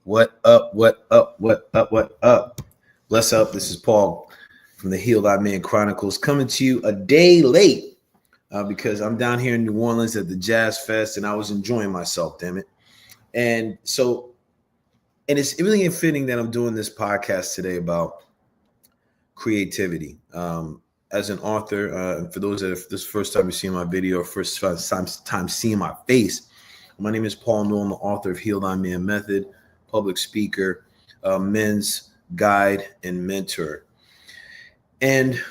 What up? What up? What up? What up? Bless up. This is Paul from the Heal.Thy.Man.Chronicles coming to you a day late because I'm down here in New Orleans at the Jazz Fest and I was enjoying myself, damn it. And it's really fitting that I'm doing this podcast today about creativity. As an author, for those that if this first time you see my video or first time seeing my face, my name is Paul Noel. I'm the author of Heal.Thy.Man Method, public speaker, men's guide, and mentor. And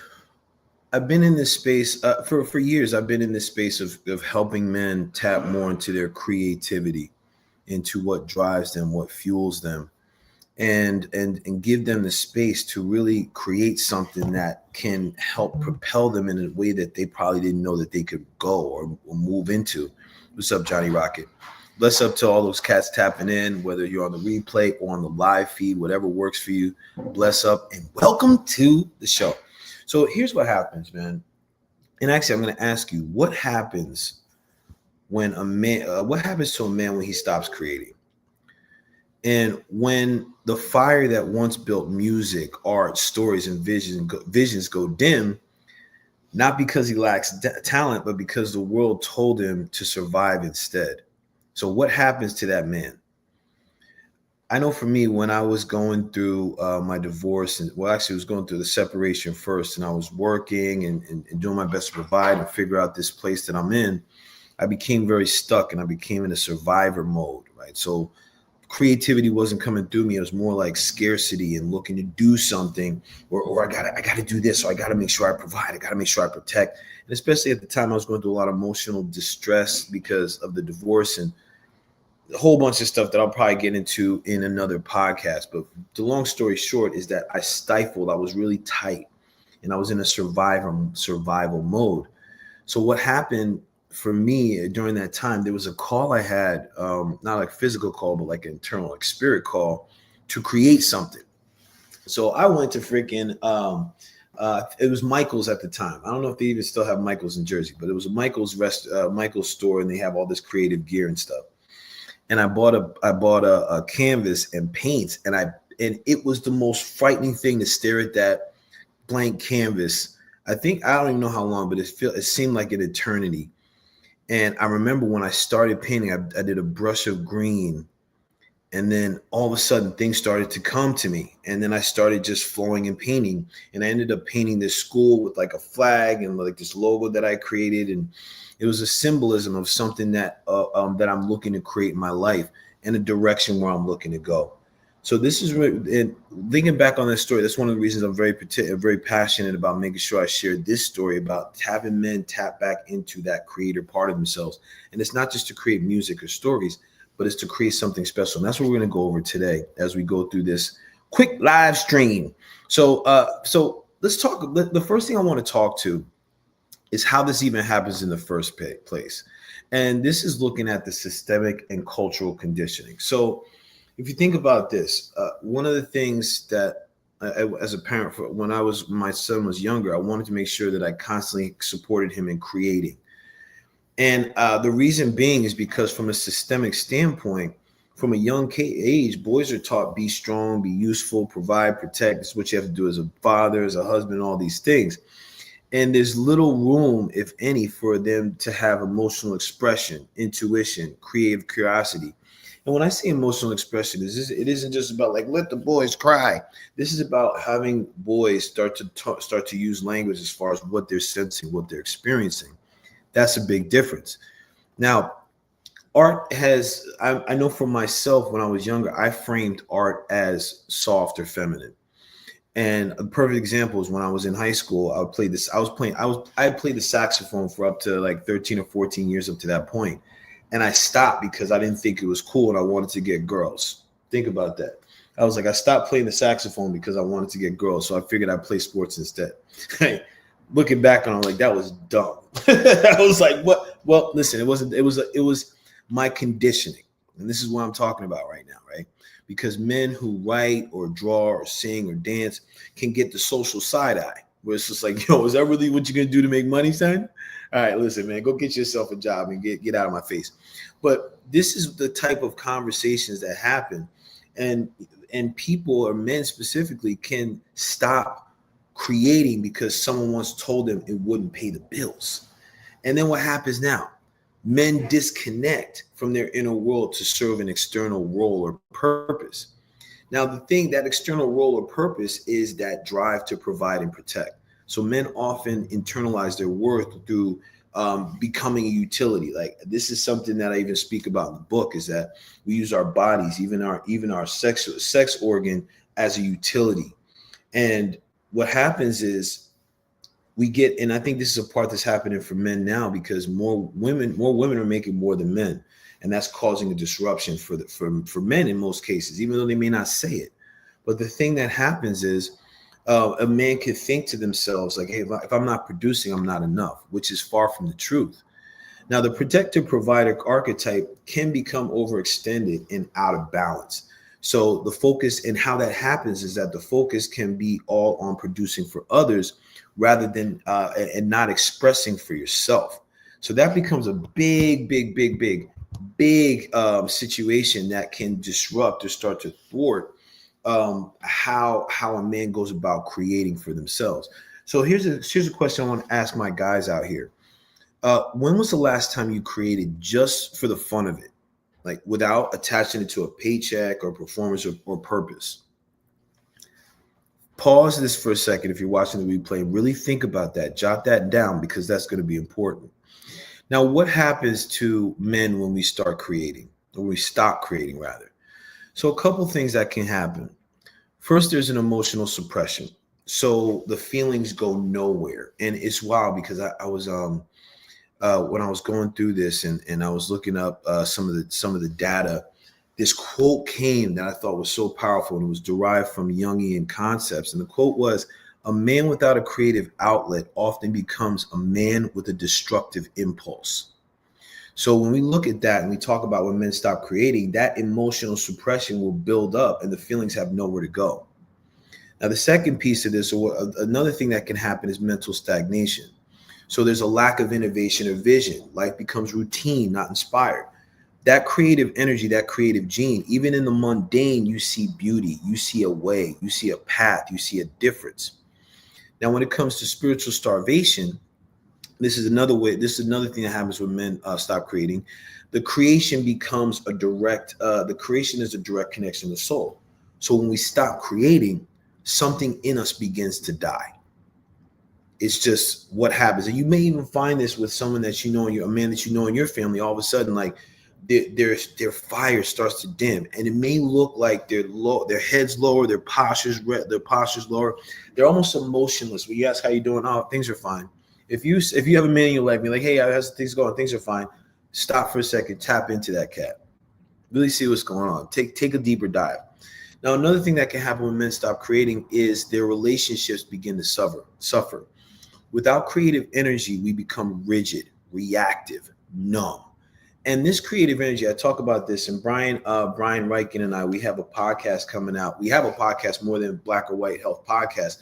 I've been in this space for years. I've been in this space of helping men tap more into their creativity, into what drives them, what fuels them, and give them the space to really create something that can help propel them in a way that they probably didn't know that they could go or move into. What's up, Johnny Rocket? Bless up to all those cats tapping in, whether you're on the replay or on the live feed, whatever works for you. Bless up and welcome to the show. So here's what happens, man. And actually, I'm going to ask you, what happens when a man? What happens to a man when he stops creating? And when the fire that once built music, art, stories, and visions go dim, not because he lacks talent, but because the world told him to survive instead. So what happens to that man? I know for me, when I was going through my divorce, and actually was going through the separation first, and I was working and doing my best to provide and figure out this place that I'm in, I became very stuck and I became in a survivor mode, right? So creativity wasn't coming through me. It was more like scarcity and looking to do something, or I gotta do this, or I gotta make sure I provide, I gotta make sure I protect. And especially at the time, I was going through a lot of emotional distress because of the divorce and a whole bunch of stuff that I'll probably get into in another podcast. But the long story short is that I stifled. I was really tight, and I was in a survival mode. So what happened for me during that time, there was a call I had, not like physical call, but like an internal, like spirit call to create something. So I went to freaking, it was Michael's at the time. I don't know if they even still have Michael's in Jersey, but it was a Michael's store, and they have all this creative gear and stuff. And I bought a canvas and paints, and it was the most frightening thing to stare at that blank canvas. I don't even know how long, but it seemed like an eternity. And I remember when I started painting, I did a brush of green, and then all of a sudden things started to come to me. And then I started just flowing and painting. And I ended up painting this school with like a flag and like this logo that I created. And it was a symbolism of something that I'm looking to create in my life and a direction where I'm looking to go. So this is really, and thinking back on this story, that's one of the reasons I'm very passionate about making sure I share this story about having men tap back into that creator part of themselves. And it's not just to create music or stories, but it's to create something special. And that's what we're going to go over today as we go through this quick live stream. So let's talk. The first thing I want to talk to is how this even happens in the first place. And this is looking at the systemic and cultural conditioning. So if you think about this, one of the things that as a parent, when my son was younger, I wanted to make sure that I constantly supported him in creating. And the reason being is because from a systemic standpoint, from a young age, boys are taught be strong, be useful, provide, protect. This is what you have to do as a father, as a husband, all these things. And there's little room, if any, for them to have emotional expression, intuition, creative curiosity. And when I say emotional expression, it isn't just about like, let the boys cry. This is about having boys start to use language as far as what they're sensing, what they're experiencing. That's a big difference. Now, art I know for myself, when I was younger, I framed art as soft or feminine. And a perfect example is when I was in high school, I played the saxophone for up to like 13 or 14 years up to that point. And I stopped because I didn't think it was cool and I wanted to get girls. Think about that. I stopped playing the saxophone because I wanted to get girls. So I figured I'd play sports instead. Looking back on it, I'm like, that was dumb. I was like, what? Well, listen, it was my conditioning. And this is what I'm talking about right now, right? Because men who write or draw or sing or dance can get the social side eye, where it's just like, yo, is that really what you're going to do to make money, son? All right, listen, man, go get yourself a job and get out of my face. But this is the type of conversations that happen. and people, or men specifically, can stop creating because someone once told them it wouldn't pay the bills. And then what happens now? Men disconnect from their inner world to serve an external role or purpose. Now, the thing, that external role or purpose is that drive to provide and protect. So men often internalize their worth through becoming a utility. Like, this is something that I even speak about in the book, is that we use our bodies, even our sex organ, as a utility. And what happens is we get, and I think this is a part that's happening for men now, because more women are making more than men. And that's causing a disruption for men in most cases, even though they may not say it. But the thing that happens is a man can think to themselves like, hey, if I'm not producing, I'm not enough, which is far from the truth. Now, the protector provider archetype can become overextended and out of balance. So the focus, and how that happens, is that the focus can be all on producing for others rather than and not expressing for yourself. So that becomes a big situation that can disrupt or start to thwart how a man goes about creating for themselves. So here's a question I want to ask my guys out here. When was the last time you created just for the fun of it, like without attaching it to a paycheck or performance or purpose? Pause this for a second if you're watching the replay and really think about that. Jot that down, because that's going to be important. Now, what happens to men when we start creating, or we stop creating rather? So a couple things that can happen. First, there's an emotional suppression. So the feelings go nowhere. And it's wild, because I was when I was going through this and I was looking up some of the data, this quote came that I thought was so powerful, and it was derived from Jungian concepts. And the quote was, "A man without a creative outlet often becomes a man with a destructive impulse." So when we look at that and we talk about when men stop creating, that emotional suppression will build up and the feelings have nowhere to go. Now, the second piece of this, or another thing that can happen, is mental stagnation. So there's a lack of innovation or vision. Life becomes routine, not inspired. That creative energy, that creative gene, even in the mundane, you see beauty, you see a way, you see a path, you see a difference. Now, when it comes to spiritual starvation, this is another thing that happens when men stop creating. The creation becomes the creation is a direct connection to the soul. So when we stop creating, something in us begins to die. It's just what happens. And you may even find this with someone that you know, a man that you know in your family. All of a sudden, like their fire starts to dim, and it may look like they're low, their head's lower, their posture's lower. They're almost emotionless. When you ask how you doing, oh, things are fine. If you have a man in your life, be like, hey, how's things going? Things are fine. Stop for a second, tap into that cat. Really see what's going on. Take a deeper dive. Now, another thing that can happen when men stop creating is their relationships begin to suffer. Without creative energy, we become rigid, reactive, numb. And this creative energy, I talk about this, and Brian Reichen and I, we have a podcast coming out. We have a podcast, More Than Black or White Health Podcast.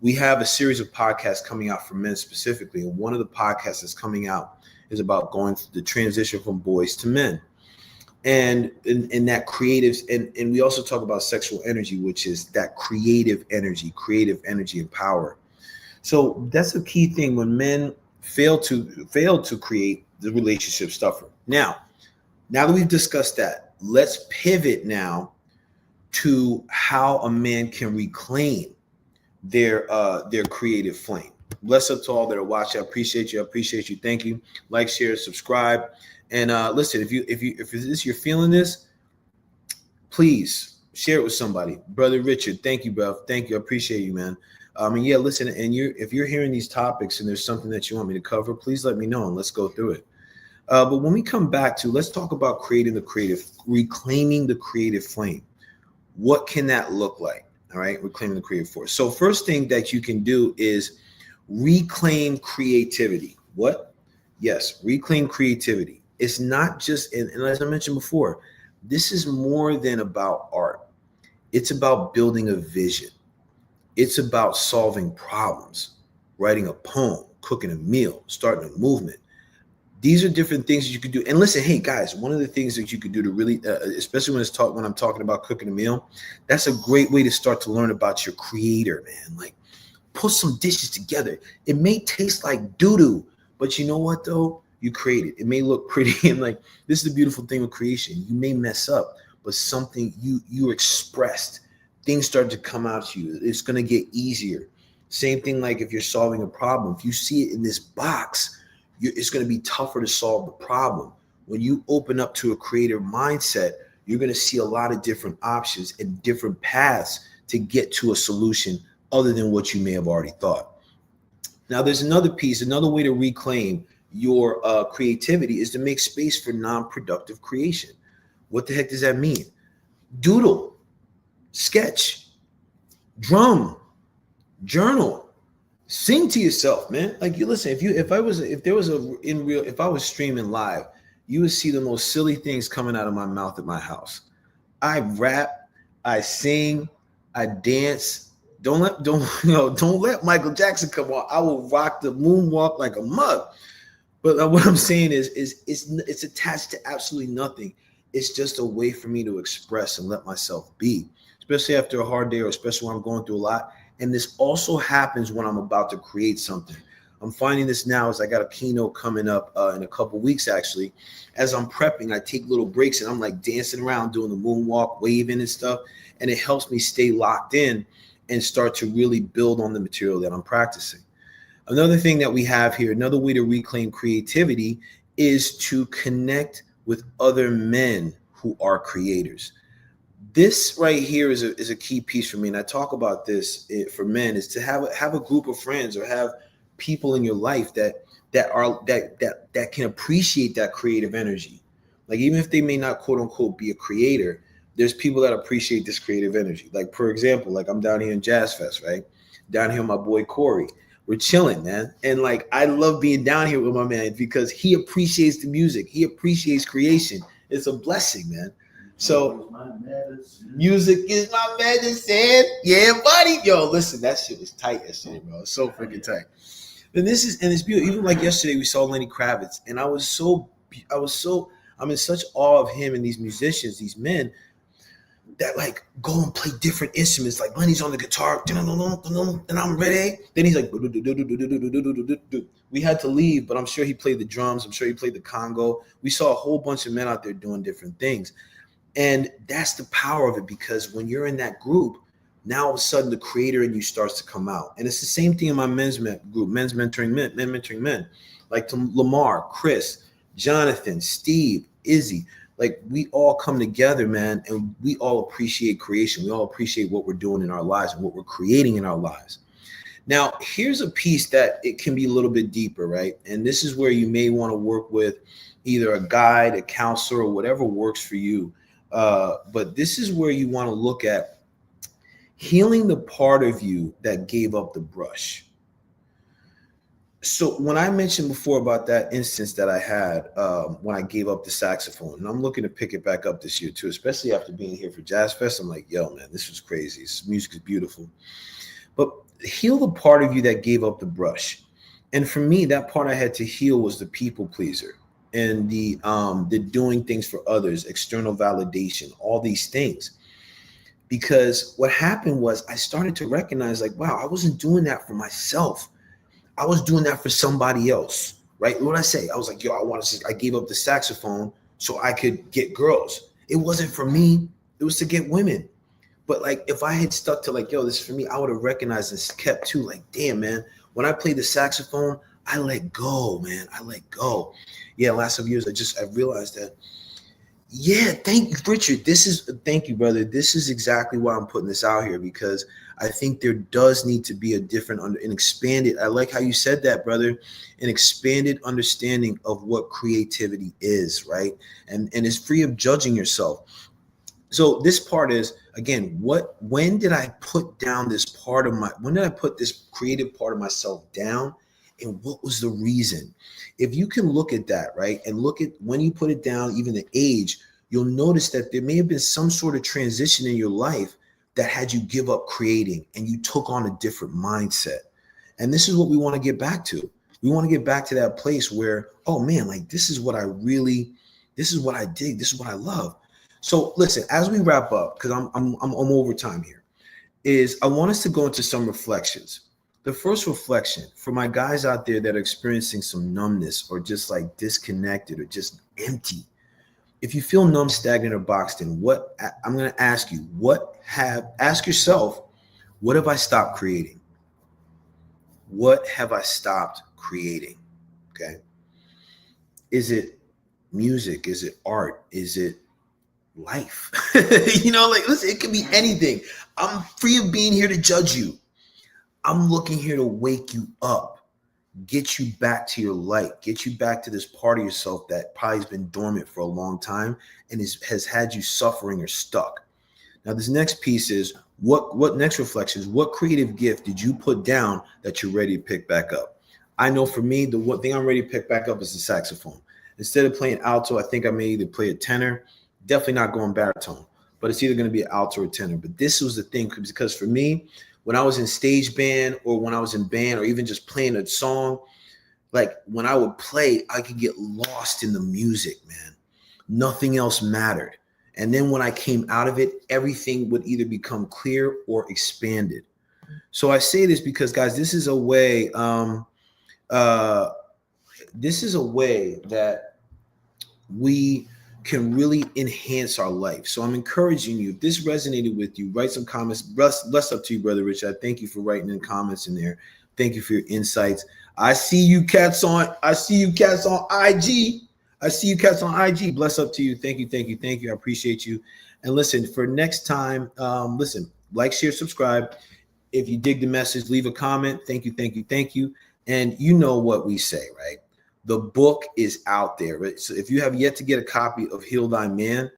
We have a series of podcasts coming out for men specifically. And one of the podcasts that's coming out is about going through the transition from boys to men. And in that creative, and we also talk about sexual energy, which is that creative energy and power. So that's a key thing. When men fail to create, the relationship suffer. Now that we've discussed that, let's pivot now to how a man can reclaim their creative flame. Bless up to all that are watching. I appreciate you. Thank you. Like, share, subscribe. And listen, if you're feeling this, please share it with somebody. Brother Richard, thank you, bro. Thank you. I appreciate you, man. And yeah, listen, and if you're hearing these topics and there's something that you want me to cover, please let me know and let's go through it. But when we come back to, let's talk about reclaiming the creative flame. What can that look like? All right, reclaiming the creative force. So first thing that you can do is reclaim creativity. What? Yes, reclaim creativity. It's not just, and as I mentioned before, this is more than about art. It's about building a vision. It's about solving problems, writing a poem, cooking a meal, starting a movement, These are different things that you could do. And listen, hey guys, one of the things that you could do to really, especially when I'm talking about cooking a meal, that's a great way to start to learn about your creator, man. Like, put some dishes together. It may taste like doo-doo, but you know what though? You create it. It may look pretty, and like, this is the beautiful thing with creation. You may mess up, but something you expressed, things start to come out to you. It's gonna get easier. Same thing like if you're solving a problem. If you see it in this box, it's gonna be tougher to solve the problem. When you open up to a creative mindset, you're gonna see a lot of different options and different paths to get to a solution other than what you may have already thought. Now, there's another piece, another way to reclaim your creativity is to make space for non-productive creation. What the heck does that mean? Doodle, sketch, drum, journal, sing to yourself, man. Like, you listen, if I was streaming live, you would see the most silly things coming out of my mouth at my house. I rap, I sing, I dance. Don't let Michael Jackson come on. I will rock the moonwalk like a mug. But what I'm saying is it's attached to absolutely nothing. It's just a way for me to express and let myself be, especially after a hard day, or especially when I'm going through a lot. And this also happens when I'm about to create something. I'm finding this now as I got a keynote coming up in a couple weeks, actually. As I'm prepping, I take little breaks and I'm like dancing around, doing the moonwalk, waving and stuff. And it helps me stay locked in and start to really build on the material that I'm practicing. Another thing that we have here, another way to reclaim creativity, is to connect with other men who are creators. This right here is a key piece for me, and I talk about this for men, is to have a group of friends or have people in your life that can appreciate that creative energy. Like, even if they may not quote unquote be a creator, there's people that appreciate this creative energy. Like, for example, like I'm down here in Jazz Fest, right? Down here with my boy Corey. We're chilling, man. And like, I love being down here with my man because he appreciates the music. He appreciates creation. It's a blessing, man. So music is my medicine. Yeah, buddy. Yo, listen, that shit was tight yesterday, bro. It's so freaking tight. And it's beautiful. Even like yesterday, we saw Lenny Kravitz, and I'm in such awe of him and these musicians, these men that like go and play different instruments. Like Lenny's on the guitar, and I'm ready. Then he's like, we had to leave, but I'm sure he played the drums. I'm sure he played the congo. We saw a whole bunch of men out there doing different things. And that's the power of it, because when you're in that group, now all of a sudden the creator in you starts to come out. And it's the same thing in my men's group, men's mentoring men, men mentoring men, like to Lamar, Chris, Jonathan, Steve, Izzy. Like, we all come together, man, and we all appreciate creation. We all appreciate what we're doing in our lives and what we're creating in our lives. Now, here's a piece that it can be a little bit deeper, right? And this is where you may want to work with either a guide, a counselor, or whatever works for you. But this is where you want to look at healing the part of you that gave up the brush. So when I mentioned before about that instance that I had when I gave up the saxophone, and I'm looking to pick it back up this year too, especially after being here for Jazz Fest, I'm like, yo, man, this was crazy. This music is beautiful. But heal the part of you that gave up the brush. And for me, that part I had to heal was the people pleaser and the doing things for others, external validation, all these things. Because what happened was I started to recognize, like, wow, I wasn't doing that for myself. I was doing that for somebody else, right? What I say? I was like, yo, I gave up the saxophone so I could get girls. It wasn't for me. It was to get women. But like, if I had stuck to like, yo, this is for me, I would have recognized and kept too. Like, damn, man, when I played the saxophone, I let go, man. I let go. Yeah, last few years, I realized that. Yeah, thank you, Richard. Thank you, brother. This is exactly why I'm putting this out here, because I think there does need to be a different, an expanded, I like how you said that, brother, an expanded understanding of what creativity is, right? And it's free of judging yourself. So this part is, again, when did I put this creative part of myself down, and what was the reason? If you can look at that, right, and look at when you put it down, even the age, you'll notice that there may have been some sort of transition in your life that had you give up creating and you took on a different mindset. And this is what we want to get back to. We want to get back to that place where, oh man, like this is what I dig. This is what I love. So listen, as we wrap up, because I'm over time here, is I want us to go into some reflections. The first reflection for my guys out there that are experiencing some numbness or just like disconnected or just empty. If you feel numb, stagnant, or boxed in, what I'm going to ask you, ask yourself, what have I stopped creating? What have I stopped creating? Okay. Is it music? Is it art? Is it life? Like, listen, it could be anything. I'm free of being here to judge you. I'm looking here to wake you up, get you back to your light, get you back to this part of yourself that probably has been dormant for a long time and has had you suffering or stuck. Now, this next piece is what next reflection is, what creative gift did you put down that you're ready to pick back up? I know for me, the one thing I'm ready to pick back up is the saxophone. Instead of playing alto, I think I may either play a tenor, definitely not going baritone, but it's either going to be an alto or tenor. But this was the thing, because for me, when I was in stage band or when I was in band or even just playing a song, like when I would play, I could get lost in the music, man. Nothing else mattered. And then when I came out of it, everything would either become clear or expanded. So I say this because, guys, this is a way that we can really enhance our life. So I'm encouraging you, if this resonated with you, write some comments. Bless up to you, Brother Rich. I thank you for writing in comments in there. Thank you for your insights. I see you cats on IG. I see you cats on IG. Bless up to you. Thank you. I appreciate you. And listen, for next time, like, share, subscribe. If you dig the message, leave a comment. Thank you. And you know what we say, right? The book is out there. Right? So if you have yet to get a copy of Heal Thy Man,